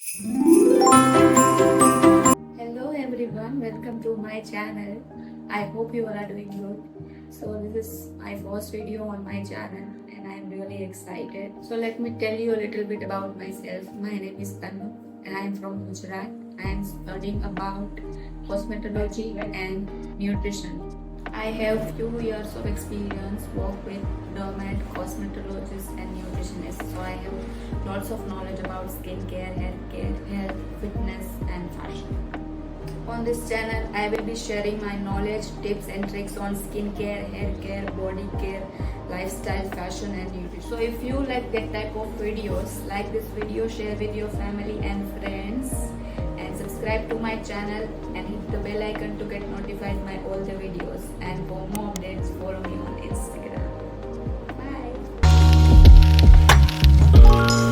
Hello everyone, welcome to my channel. I hope you all are doing good. So this is my first video on my channel and I am really excited. So let me tell you a little bit about myself. My name is Tanu and I am from Gujarat. I am studying about cosmetology and nutrition. I have few years of experience work with dermat, cosmetologists and nutritionists. So I have lots of knowledge about skincare, hair care, health, fitness and fashion. On this channel, I will be sharing my knowledge, tips and tricks on skincare, hair care, body care, lifestyle, fashion and nutrition. So if you like that type of videos, like this video, share with your family and friends and subscribe to my channel and hit the bell icon to get notified by all the videos. And for more updates, follow me on Instagram. Bye.